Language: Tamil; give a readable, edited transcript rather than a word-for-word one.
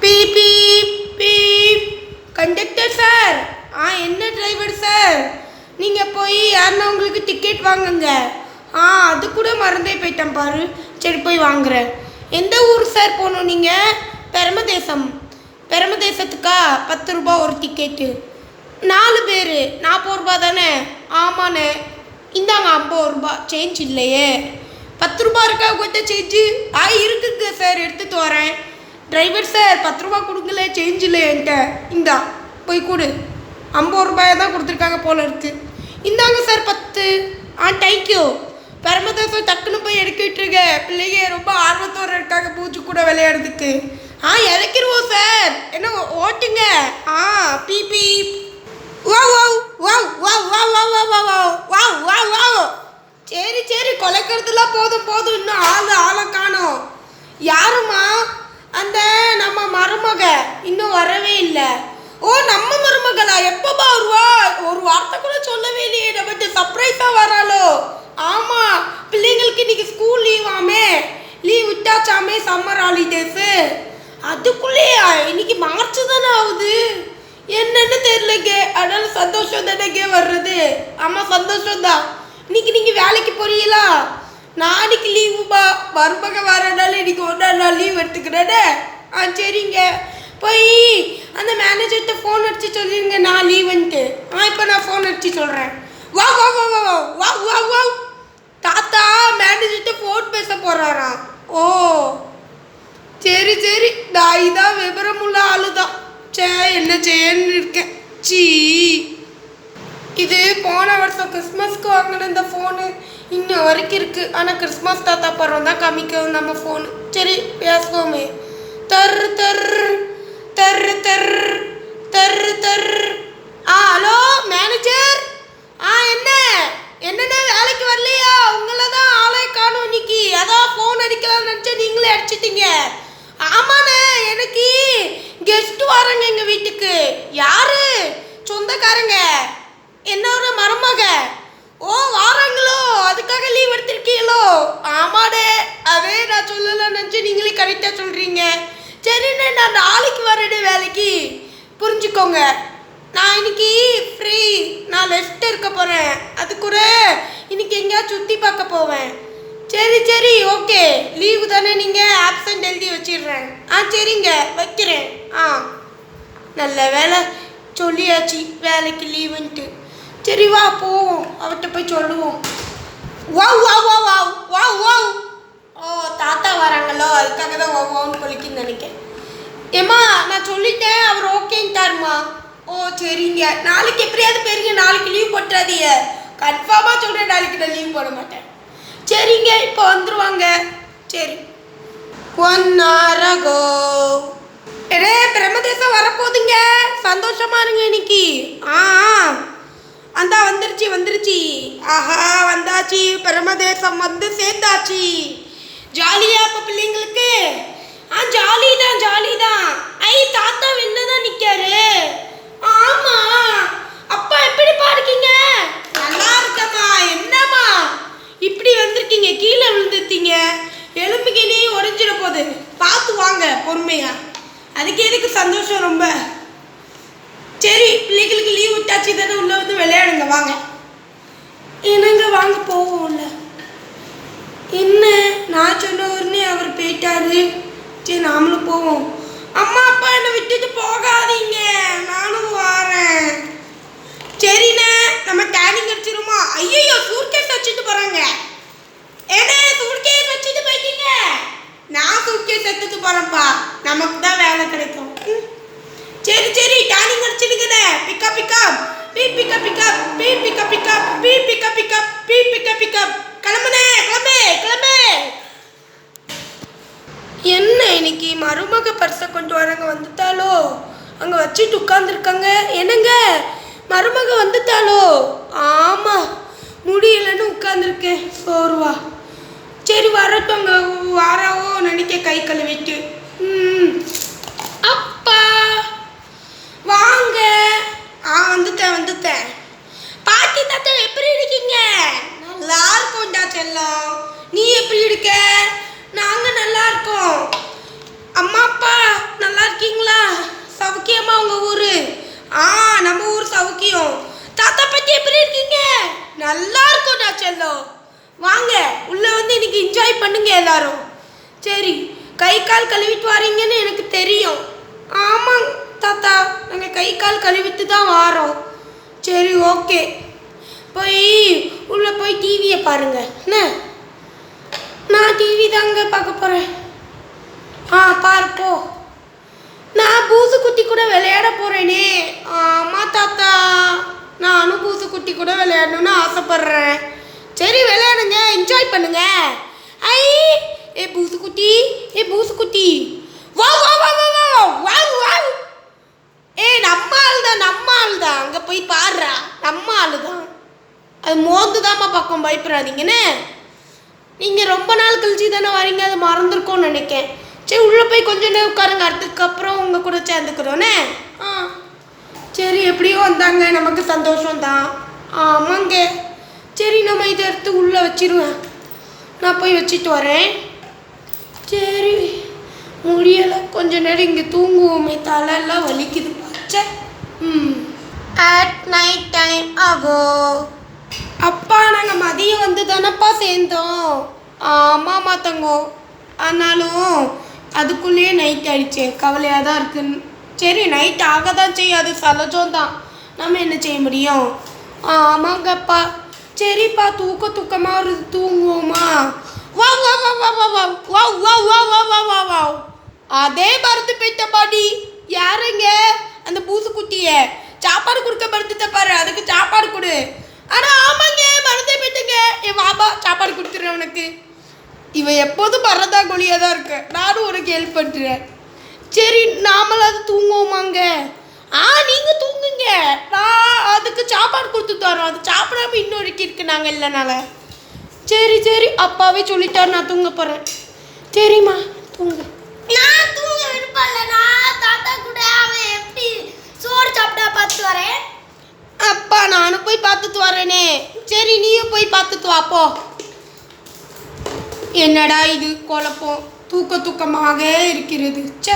Beep beep beep. Conductor sir. என்ன டிரைவர் சார், நீங்கள் போய் யாருன்னா உங்களுக்கு டிக்கெட் வாங்குங்க. அது கூட மறந்தே போயிட்டேன் பாரு. சரி போய் வாங்குறேன். எந்த ஊர் சார் போகணும் நீங்கள்? பெரமதேசம். பெரமதேசத்துக்கா? 10 ரூபா ஒரு டிக்கெட்டு. 4 பேர் 40 ரூபா தானே? ஆமாண்ணே. இந்தாங்க 50 ரூபா. சேஞ்ச் இல்லையே. 10 ரூபா இருக்கா உங்கள்கிட்ட சேஞ்சு? இருக்குங்க சார், எடுத்துகிட்டு வரேன். டிரைவர் சார் 10 ரூபா கொடுக்கல, சேஞ்ச் இல்லை என்கிட்ட. இந்தா போய் கொடு. 50 ரூபாயை தான் கொடுத்துருக்காங்க போல இருக்கு. இந்தாங்க சார் 10. தேங்க்யூ. பெரமதேசம் டக்குன்னு போய் எடுக்கிட்டுருங்க. பிள்ளைங்க ரொம்ப ஆர்வத்தோடு இருக்காங்க பூச்சி கூட விளையாடுறதுக்கு. இறக்கிடுவோம் சார். என்ன ஓட்டுங்க. பீ beep. Wow wow wow wow wow wow wow wow wow wow. சரி சரி, கொலைக்கிறதுலாம் போதும் போதும். இன்னும் ஆளை காணோம். யாருமா? அந்த நம்ம மருமக இன்னும் வரவே இல்லை. நம்ம மருமகளா? எப்போப்பா வருவா? ஒரு வார்த்தை கூட சொல்லவே இல்லையே. நம்மகிட்ட சர்ப்ரைஸாக வராளோ? ஆமாம், பிள்ளைங்களுக்கு இன்னைக்கு ஸ்கூல் லீவாமே. லீவ் விட்டாச்சாமே, சம்மர் ஹாலிடேஸு. அதுக்குள்ளேயா? இன்னைக்கு மார்ச் தானே ஆகுது. என்னன்னு தெரியலங்க. அதனால சந்தோஷம் தானேங்க வர்றது. ஆமாம் சந்தோஷம்தான். இன்னைக்கு நீங்கள் வேலைக்கு போறீங்களா? நாளைக்கு லீவுப்பா. மருமக வரனால இன்னைக்கு 1 நாள் லீவ் எடுத்துக்கிறேன்னு. சரிங்க. போய் அந்த மேனேஜர்கிட்ட ஃபோன் அடிச்சு சொல்லிடுங்க நான் லீவுன்ட்டு. இப்போ நான் ஃபோன் அடிச்சு சொல்கிறேன். வா வா வா வா வா வா வா. தாத்தா மேனேஜர்கிட்ட ஃபோன் பேச போகிறாராம். சரி சரி, நான் இதான் விவரமுள்ள ஆளு தான். என்ன செய்யன்னு இருக்கேன். இது போன வருஷம் கிறிஸ்மஸ்க்கு வாங்கின இந்த ஃபோனு இன்னும் வரைக்கும் இருக்குது. ஆனால் கிறிஸ்மஸ் தாத்தா பருவம் தான் காமிக்கவும் நம்ம ஃபோனு. சரி பேசுவோமே. தர் தர் தர் தர் தர் தர். Hello manager. என்னென்ன வேலைக்கு வரலையா? உங்களை தான் ஆளே காணும் இன்னைக்கு. அதான் ஃபோன் அடிக்கலாம்னு நினச்சா நீங்களே அடிச்சிட்டீங்க. ஆமாண்ணே, எனக்கு கெஸ்ட் வராங்க எங்கள் வீட்டுக்கு. யாரு? சொந்தக்காரங்க. என்னோட மருமக. வாராங்களோ? அதுக்காக லீவ் எடுத்திருக்கீங்களோ? ஆமாடே, அதே நான் சொல்லலாம்னு நினச்சி நீங்களே கரெக்டாக சொல்கிறீங்க. சரிண்ணே, நான் நாளைக்கு வரேனே வேலைக்கு. புரிஞ்சுக்கோங்க, நான் இன்னைக்கு ஃப்ரீ. நான் லெஃப்ட் இருக்க போகிறேன். அது கூட இன்னைக்கு எங்கேயாவது சுற்றி பார்க்க போவேன். சரி சரி ஓகே. லீவு தானே, நீங்கள் ஆப்சண்ட் எழுதி வச்சிடுறேன். சரிங்க வைக்கிறேன். நல்ல வேலை சொல்லியாச்சு வேலைக்கு லீவுன்ட்டு. சரி வா போவோம், அவர்கிட்ட போய் சொல்லுவோம். Wow wow wow wow wow wow. தாத்தா வராங்களோ, அதுக்காக தான் வான்னு கொலிக்குன்னு நினைக்கிறேன். ஏம்மா நான் சொல்லிட்டேன், அவர் ஓகேன்ட்டாருமா. சரிங்க. நாளைக்கு எப்படியாவது போயிருங்க. நாளைக்கு லீவ் போட்டுறாதீங்க. கன்ஃபார்மாக சொல்கிறேன், நாளைக்கு நான் லீவ் போட மாட்டேன். சரிங்க, இப்போ வந்துருவாங்க. சரி 1 hour ago. பிரம்மதேசம் வரப்போகுதுங்க. சந்தோஷமா இருங்க இன்னைக்கு. அந்த வந்துருச்சு. வந்தாச்சு. பிரம்மதேசம் வந்து சேர்ந்தாச்சு. ஜாலியா இப்போ பிள்ளைங்களுக்கு? ஜாலி தான். தாத்தா என்னதான் நிற்காரு. ஆமா, அப்பா எப்படிப்பா இருக்கீங்க? நல்லா இருக்கம்மா. என்னம்மா இப்படி வந்திருக்கீங்க? கீழே விழுந்துட்டீங்க. எலும்புக்கு நீ உடஞ்சிட போகுது. பார்த்து வாங்க பொறுமையா. அதுக்கு எதுக்கு சந்தோஷம் ரொம்ப? சரி, பிள்ளைகளுக்கு லீவ் விட்டாச்சு தானே, உள்ள வந்து விளையாடுங்க வாங்க. என்னங்க வாங்க போவோம்ல. என்ன நான் சொன்ன உடனே அவர் போயிட்டாரு. சரி நாமளும் போவோம். அம்மா அப்பா என்னை விட்டுட்டு போகாதீங்க, நானும் வரேன். சரிண்ணே, நம்ம டேனிங் அடிச்சிருமா? ஐயோ சூட்கேஸ் வச்சுட்டு போறாங்க. சூட்கேஸ் வச்சுட்டு போயிட்டீங்க. நான் சூட்கேஸ் எடுத்துட்டு போறேன்ப்பா. நமக்கு தான் வேலை கிடைக்கும். சரி சரி, டேனிங் அடிச்சிடுங்கண்ணே. பிக்கப் பிக்கப் பீ பிக்கப் பிக்கப் பீ பிக்கப் பிக்கப் பீ பிக்கப் பிக்கப் பீ பிக்கப் பிக்கப். கிளம்புனே, கிளம்பு. என்ன இன்னைக்கு மருமக பர்ஸை கொண்டு வராங்க? வந்துட்டாலோ? அங்கே வச்சுட்டு உட்காந்துருக்காங்க. என்னங்க மருமக வந்துட்டாலோ? ஆமாம், முடியலன்னு உட்காந்துருக்கேன் சோர்வா. சரி வரட்டும், அங்கே வாராவோ நினைக்க கை கழுவிட்டு. அப்பா வாங்க. வந்துட்டேன். பாட்டி தாத்தா எப்படி இருக்கீங்க? நல்லா இருக்கோம்டா செல்லம். நீ எப்படி இருக்க? நாங்கள் நல்லா இருக்கோம். அம்மா அப்பா நல்லா இருக்கீங்களா? வரீங்க எல்லாரும். சரி, கை கால் கழுவிட்டு வரீங்கன்னு எனக்கு தெரியும். ஆமாங்க தாத்தா, நாங்கள் கை கால் கழுவிட்டு தான் வாரோம். சரி, ஓகே. போய் உள்ளே போய் டிவியை பாருங்க. என்ன, நான் டிவி தாங்க பார்க்க போகிறேன். பார்ப்போ. நான் பூசுக்குட்டி கூட விளையாட போகிறேனே. ஆமாம் தாத்தா, நானும் பூசுக்குட்டி கூட விளையாடணும்னு ஆசைப்பட்றேன். சரி, விளையாடுங்க, என்ஜாய் பண்ணுங்க. ஐ ஏ பூசுக்குட்டி, ஏ பூசுக்குட்டி, வா வா வா வா வா வா வா. நம்ம ஆள் தான். அங்கே போய் பாடுறா, நம்ம ஆள் தான். அது மோந்து தான்மா பக்கம், பயப்படாதீங்கன்னு. நீங்கள் ரொம்ப நாள் கழிச்சு தானே வரீங்க, அது மறந்துருக்கோன்னு நினைக்கேன். சரி, உள்ளே போய் கொஞ்சம் நேரம் உட்காருங்க, அதுக்கப்புறம் உங்கள் கூட சேர்ந்துக்கிறோன்னே. சரி, எப்படியோ வந்தாங்க, நமக்கு சந்தோஷம்தான். ஆமாங்க. சரி, நம்ம இதை எடுத்து உள்ளே வச்சிருவேன். நான் போய் வச்சுட்டு வரேன். சரி, முடியலை, கொஞ்ச நேரம் இங்கே தூங்குவோமே, தலையெல்லாம் வலிக்குது பச்சை. அட் நைட் டைம் ஆகும். அப்பா, நாங்கள் மதியம் வந்து தானப்பா சேர்ந்தோம். ஆமாம்மா தங்கோ, ஆனாலும் அதுக்குள்ளேயே நைட் ஆயிடுச்சு, கவலையாக தான் இருக்குன்னு. சரி, நைட் ஆக தான் செய்யும், அது சலஜம் தான், நம்ம என்ன செய்ய முடியும். ஆமாங்கப்பா. சரிப்பா, தூக்கமாக வருது, தூங்குவோமா? வா வா வா வா வா வா வா வா வா வா வா வா வா. அதே மறந்து போயிட்ட பாடி. யாருங்க அந்த பூசுக்குட்டிய சாப்பாடு கொடுக்க மறந்துட்ட பாரு, அதுக்கு சாப்பாடு கொடு. ஆனால் ஆமாங்க, மறந்தே போயிட்டுங்க. என் வாபா, சாப்பாடு கொடுத்துட்றேன் உனக்கு. இவன் எப்போதும் மறந்தா கொலியாக தான் இருக்க. நானும் உனக்கு ஹெல்ப் பண்ணுறேன். சரி, நாமளாவது தூங்குவோமாங்க? நீங்கள் தூங்குங்க, நான் அதுக்கு சாப்பாடு கொடுத்து தரோம். அது சாப்பிடாம இன்னொருக்கி இருக்கு, நாங்கள் இல்லைனால. சரி சரி, அப்பாவே சொல்லிட்டார், நான் தூங்க போகிறேன். சரிம்மா, தூங்கு. நான் தூங்க விருப்பம் இல்லை. நான் தாத்தா கூட அவன் எப்படி சோறு சாப்பிட்டா பார்த்து வரேன். அப்பா, நானும் போய் பார்த்துட்டு வரேனே. சரி, நீயும் போய் பார்த்துட்டு வாப்போ. என்னடா இது குழப்பம், தூக்கமாக இருக்கிறது. சே.